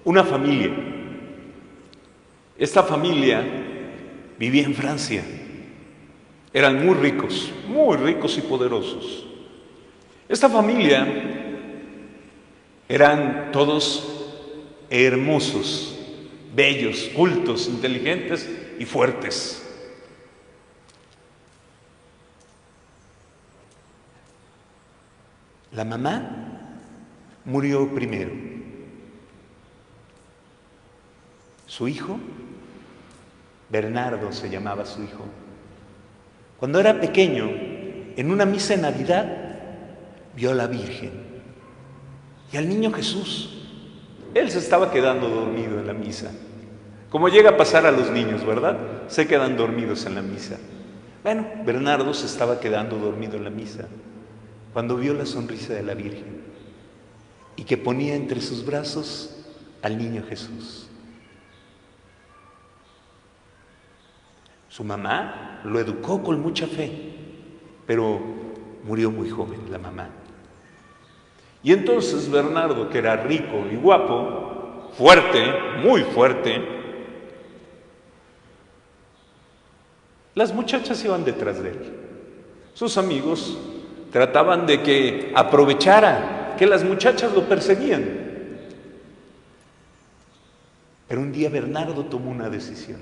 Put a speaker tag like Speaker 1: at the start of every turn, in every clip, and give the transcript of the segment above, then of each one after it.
Speaker 1: una familia. Esta familia vivía en Francia. Eran muy ricos y poderosos. Esta familia eran todos hermosos, bellos, cultos, inteligentes y fuertes. La mamá murió primero. Su hijo, Bernardo se llamaba su hijo. Cuando era pequeño, en una misa de Navidad, vio a la Virgen y al niño Jesús. Él se estaba quedando dormido en la misa. Como llega a pasar a los niños, ¿verdad? Se quedan dormidos en la misa. Bueno, Bernardo se estaba quedando dormido en la misa cuando vio la sonrisa de la Virgen y que ponía entre sus brazos al niño Jesús. Su mamá lo educó con mucha fe, pero murió muy joven la mamá. Y entonces Bernardo, que era rico y guapo, fuerte, muy fuerte, las muchachas iban detrás de él. Sus amigos trataban de que aprovechara que las muchachas lo perseguían. Pero un día Bernardo tomó una decisión.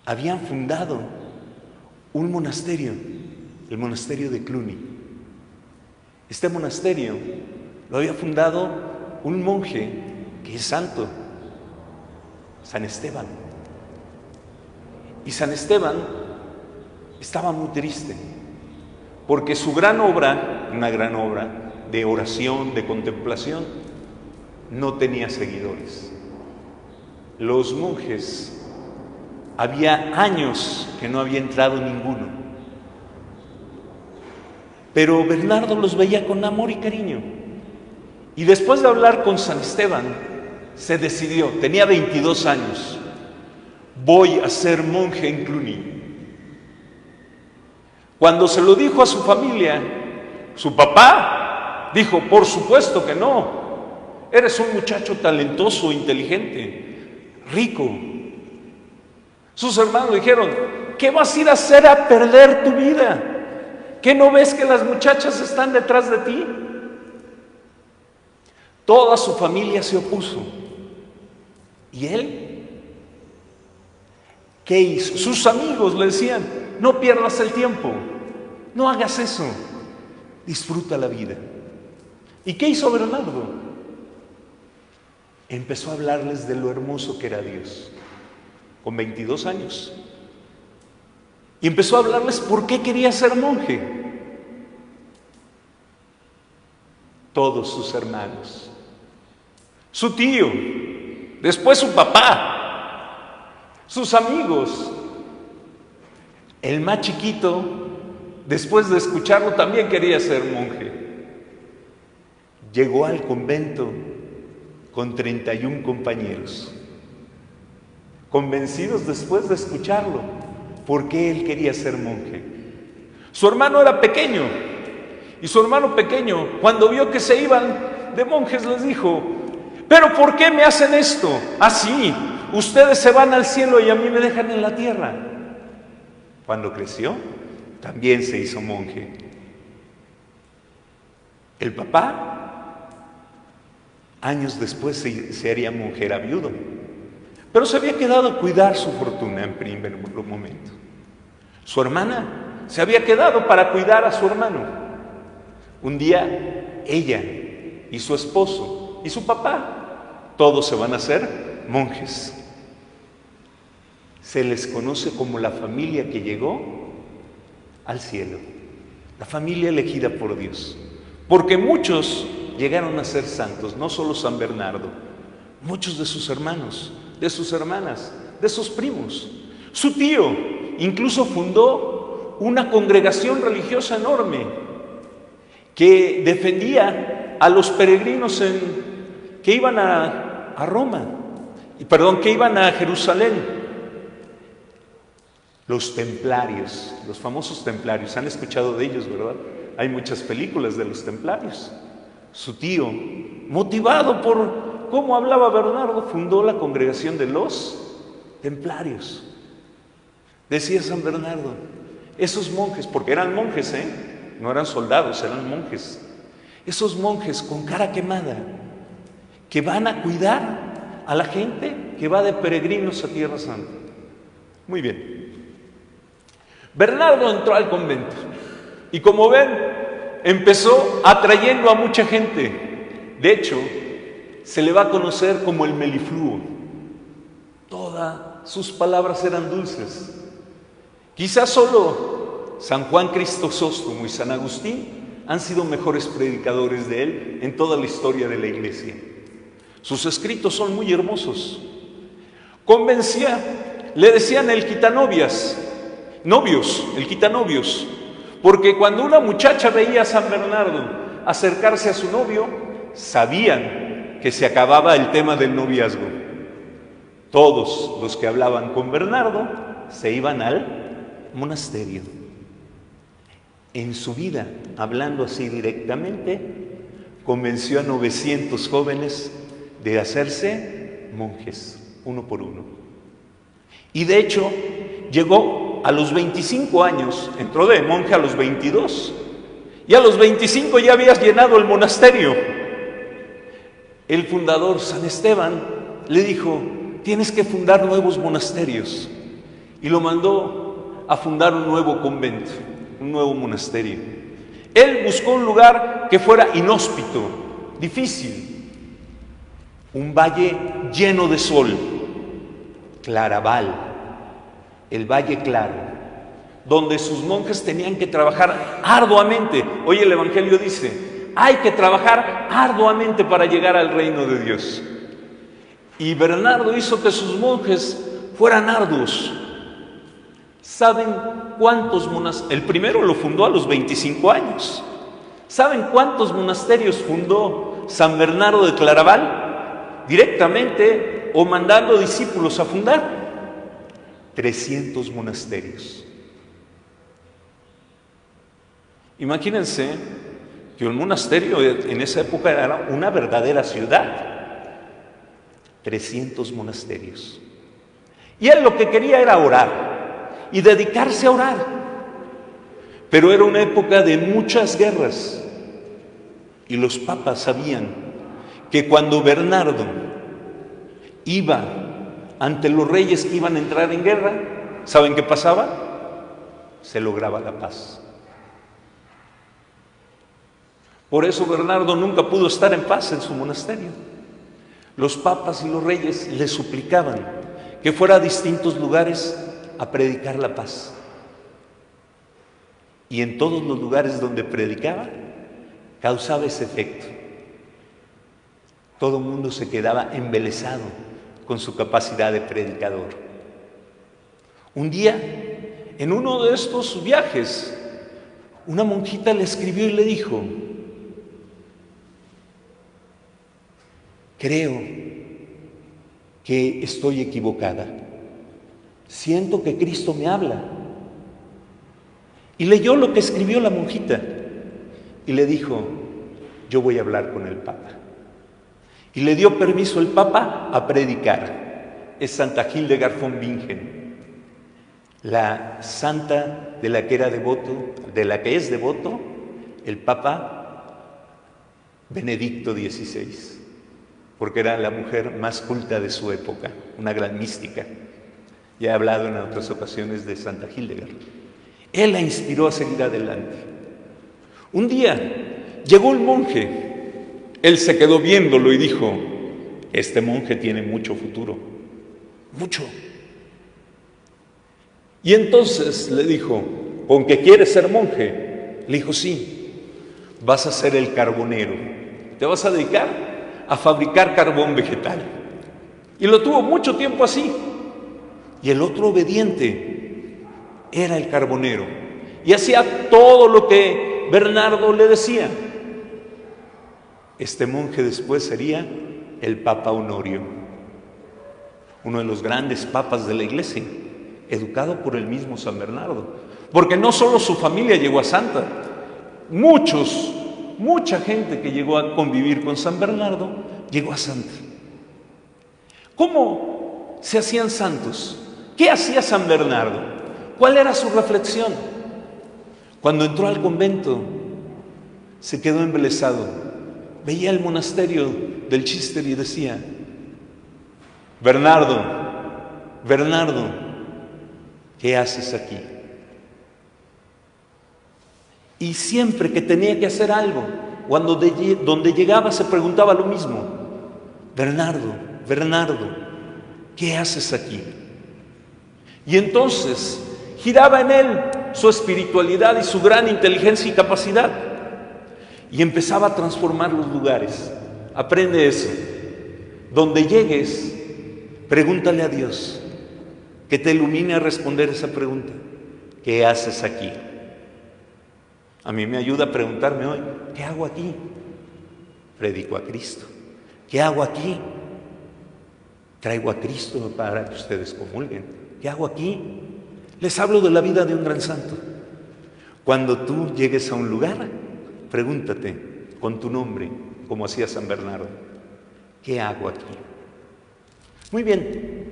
Speaker 1: Habían fundado un monasterio, el monasterio de Cluny. Este monasterio lo había fundado un monje que es santo, San Esteban. Y San Esteban estaba muy triste, porque su gran obra, una gran obra de oración, de contemplación, no tenía seguidores. Los monjes, había años que no había entrado ninguno. Pero Bernardo los veía con amor y cariño. Y después de hablar con San Esteban, se decidió, tenía 22 años, voy a ser monje en Cluny. Cuando se lo dijo a su familia, su papá dijo, por supuesto que no, eres un muchacho talentoso, inteligente, rico. Sus hermanos dijeron, ¿qué vas a ir a hacer a perder tu vida? ¿Qué no ves que las muchachas están detrás de ti? Toda su familia se opuso. ¿Y él? ¿Qué hizo? Sus amigos le decían, no pierdas el tiempo, no hagas eso, disfruta la vida. ¿Y qué hizo Bernardo? Empezó a hablarles de lo hermoso que era Dios, con 22 años. Y empezó a hablarles por qué quería ser monje. Todos sus hermanos, su tío, después su papá, sus amigos. El más chiquito, después de escucharlo, también quería ser monje. Llegó al convento con 31 compañeros, convencidos después de escucharlo, por qué él quería ser monje. Su hermano era pequeño, y su hermano pequeño, cuando vio que se iban de monjes, les dijo, ¿pero por qué me hacen esto? Así, ustedes se van al cielo y a mí me dejan en la tierra. Cuando creció, también se hizo monje. El papá, años después se haría monje, era viudo, pero se había quedado a cuidar su fortuna en primer momento. Su hermana se había quedado para cuidar a su hermano. Un día, ella y su esposo y su papá, todos se van a hacer monjes. Se les conoce como la familia que llegó al cielo, la familia elegida por Dios, porque muchos llegaron a ser santos, no solo San Bernardo, muchos de sus hermanos, de sus hermanas, de sus primos. Su tío incluso fundó una congregación religiosa enorme que defendía a los peregrinos que iban a que iban a Jerusalén. Los templarios, los famosos templarios, han escuchado de ellos, ¿verdad? Hay muchas películas de los templarios. Su tío, motivado cómo hablaba Bernardo, fundó la congregación de los templarios. Decía San Bernardo, esos monjes, porque eran monjes, no eran soldados, eran monjes. Esos monjes con cara quemada, que van a cuidar a la gente que va de peregrinos a Tierra Santa. Muy bien. Bernardo entró al convento y, como ven, empezó atrayendo a mucha gente. De hecho, se le va a conocer como el melifluo. Todas sus palabras eran dulces. Quizás solo San Juan Crisóstomo y San Agustín han sido mejores predicadores de él en toda la historia de la Iglesia. Sus escritos son muy hermosos. Convencía, le decían el quitanovios, porque cuando una muchacha veía a San Bernardo acercarse a su novio, sabían que se acababa el tema del noviazgo. Todos los que hablaban con Bernardo se iban al monasterio. En su vida, hablando así directamente, convenció a 900 jóvenes de hacerse monjes, uno por uno. Y de hecho, llegó a los 25 años, entró de monje a los 22, y a los 25 ya habías llenado el monasterio. El fundador, San Esteban, le dijo, tienes que fundar nuevos monasterios, y lo mandó a fundar un nuevo convento, un nuevo monasterio. Él buscó un lugar que fuera inhóspito, difícil, un valle lleno de sol, Claraval, el Valle Claro, donde sus monjes tenían que trabajar arduamente. Hoy el Evangelio dice, hay que trabajar arduamente para llegar al reino de Dios. Y Bernardo hizo que sus monjes fueran arduos. ¿Saben cuántos monasterios? El primero lo fundó a los 25 años. ¿Saben cuántos monasterios fundó San Bernardo de Claraval? Directamente o mandando discípulos a fundar. 300 monasterios. Imagínense que un monasterio en esa época era una verdadera ciudad. 300 monasterios. Y él lo que quería era orar y dedicarse a orar. Pero era una época de muchas guerras y los papas sabían que cuando Bernardo iba ante los reyes que iban a entrar en guerra, ¿saben qué pasaba? Se lograba la paz. Por eso Bernardo nunca pudo estar en paz en su monasterio. Los papas y los reyes le suplicaban que fuera a distintos lugares a predicar la paz. Y en todos los lugares donde predicaba, causaba ese efecto. Todo el mundo se quedaba embelesado con su capacidad de predicador. Un día, en uno de estos viajes, una monjita le escribió y le dijo, creo que estoy equivocada. Siento que Cristo me habla. Y leyó lo que escribió la monjita y le dijo, yo voy a hablar con el Papa. Y le dio permiso el Papa a predicar. Es Santa Hildegard von Bingen, la santa de la que es devoto el Papa Benedicto XVI, porque era la mujer más culta de su época, una gran mística. Ya he hablado en otras ocasiones de Santa Hildegard. Él la inspiró a seguir adelante. Un día llegó un monje. Él se quedó viéndolo y dijo, este monje tiene mucho futuro, mucho. Y entonces le dijo, ¿con qué quieres ser monje? Le dijo, sí, vas a ser el carbonero. Te vas a dedicar a fabricar carbón vegetal. Y lo tuvo mucho tiempo así. Y el otro obediente era el carbonero. Y hacía todo lo que Bernardo le decía. Este monje después sería el Papa Honorio, uno de los grandes papas de la Iglesia, educado por el mismo San Bernardo. Porque no solo su familia llegó a santa, mucha gente que llegó a convivir con San Bernardo llegó a santa. ¿Cómo se hacían santos? ¿Qué hacía San Bernardo? ¿Cuál era su reflexión? Cuando entró al convento, se quedó embelesado. Veía el monasterio del Chíster y decía: Bernardo, Bernardo, ¿qué haces aquí? Y siempre que tenía que hacer algo, donde llegaba se preguntaba lo mismo: Bernardo, Bernardo, ¿qué haces aquí? Y entonces giraba en él su espiritualidad y su gran inteligencia y capacidad, y empezaba a transformar los lugares. Aprende eso. Donde llegues, pregúntale a Dios, que te ilumine a responder esa pregunta: ¿qué haces aquí? A mí me ayuda a preguntarme hoy: ¿qué hago aquí? Predico a Cristo. ¿Qué hago aquí? Traigo a Cristo para que ustedes comulguen. ¿Qué hago aquí? Les hablo de la vida de un gran santo. Cuando tú llegues a un lugar, pregúntate con tu nombre, como hacía San Bernardo: ¿qué hago aquí? Muy bien.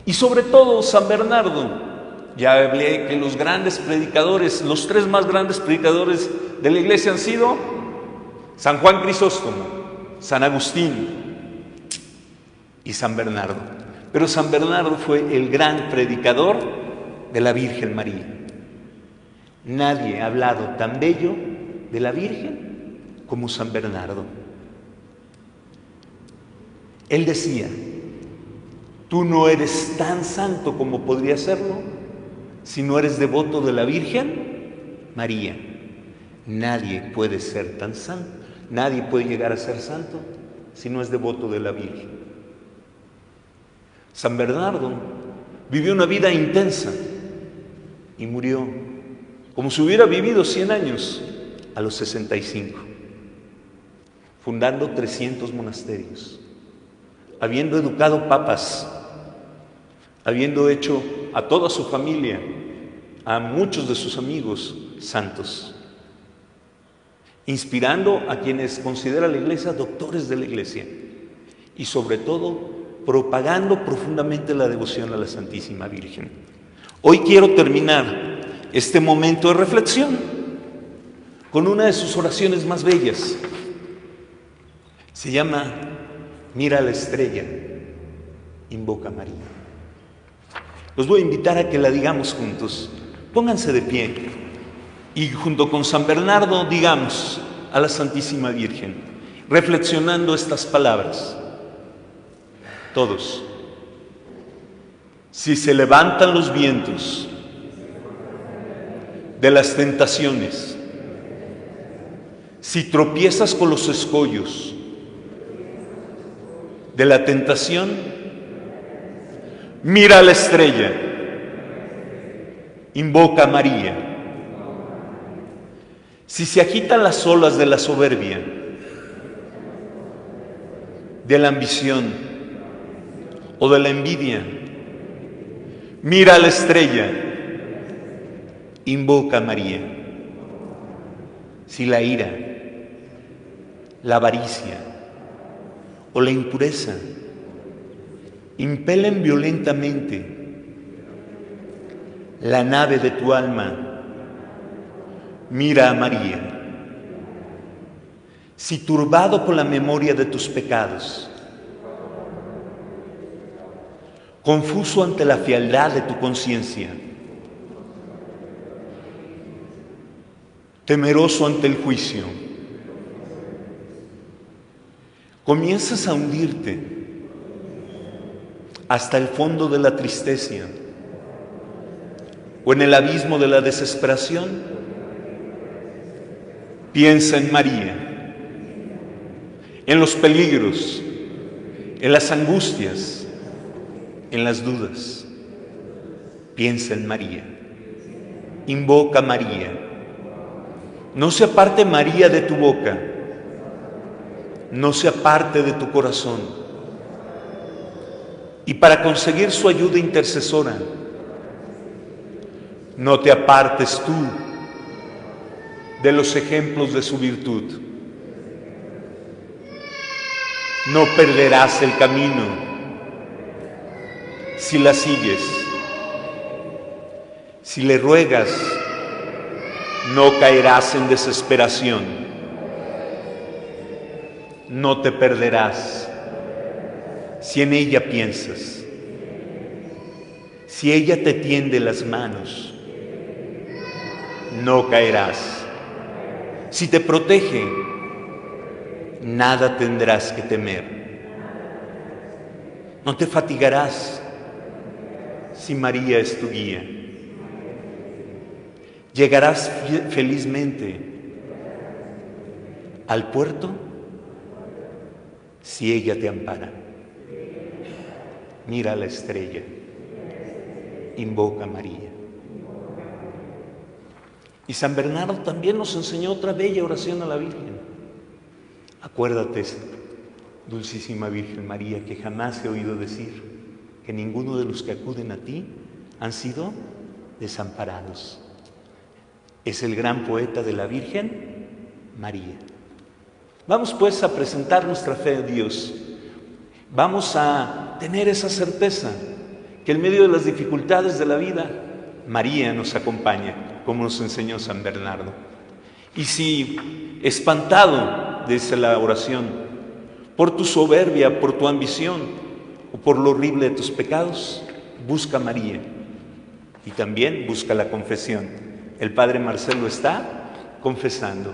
Speaker 1: Y sobre todo San Bernardo, ya hablé que los grandes predicadores, los tres más grandes predicadores de la iglesia han sido San Juan Crisóstomo, San Agustín y San Bernardo. Pero San Bernardo fue el gran predicador de la Virgen María. Nadie ha hablado tan bello de la Virgen como San Bernardo. Él decía: tú no eres tan santo como podría serlo si no eres devoto de la Virgen María. Nadie puede ser tan santo, nadie puede llegar a ser santo si no es devoto de la Virgen. San Bernardo vivió una vida intensa y murió como si hubiera vivido 100 años a los 65, fundando 300 monasterios, habiendo educado papas, habiendo hecho a toda su familia, a muchos de sus amigos santos, inspirando a quienes considera la iglesia doctores de la iglesia, y sobre todo propagando profundamente la devoción a la Santísima Virgen. Hoy quiero terminar este momento de reflexión con una de sus oraciones más bellas. Se llama Mira la estrella, invoca a María. Los voy a invitar a que la digamos juntos. Pónganse de pie y junto con San Bernardo digamos a la Santísima Virgen, reflexionando estas palabras. Todos. Si se levantan los vientos de las tentaciones, si tropiezas con los escollos de la tentación, mira a la estrella, invoca a María. Si se agitan las olas de la soberbia, de la ambición o de la envidia, mira a la estrella, invoca a María. Si la ira, la avaricia o la impureza impelen violentamente la nave de tu alma, mira a María. Si turbado por la memoria de tus pecados, confuso ante la fealdad de tu conciencia, temeroso ante el juicio, comienzas a hundirte hasta el fondo de la tristeza o en el abismo de la desesperación, piensa en María, en los peligros, en las angustias, en las dudas. Piensa en María, invoca a María. No se aparte María de tu boca, no se aparte de tu corazón. Y para conseguir su ayuda intercesora, no te apartes tú de los ejemplos de su virtud. No perderás el camino si la sigues, si le ruegas, no caerás en desesperación, no te perderás. Si en ella piensas, si ella te tiende las manos, no caerás. Si te protege, nada tendrás que temer. No te fatigarás si María es tu guía. Llegarás felizmente al puerto si ella te ampara. Mira la estrella, invoca a María. Y San Bernardo también nos enseñó otra bella oración a la Virgen. Acuérdate, Dulcísima Virgen María, que jamás he oído decir que ninguno de los que acuden a ti han sido desamparados. Es el gran poeta de la Virgen María. Vamos pues a presentar nuestra fe a Dios. Vamos a tener esa certeza que en medio de las dificultades de la vida, María nos acompaña, como nos enseñó San Bernardo. Y si espantado, dice la oración, por tu soberbia, por tu ambición o por lo horrible de tus pecados, busca a María y también busca la confesión. El Padre Marcelo está confesando.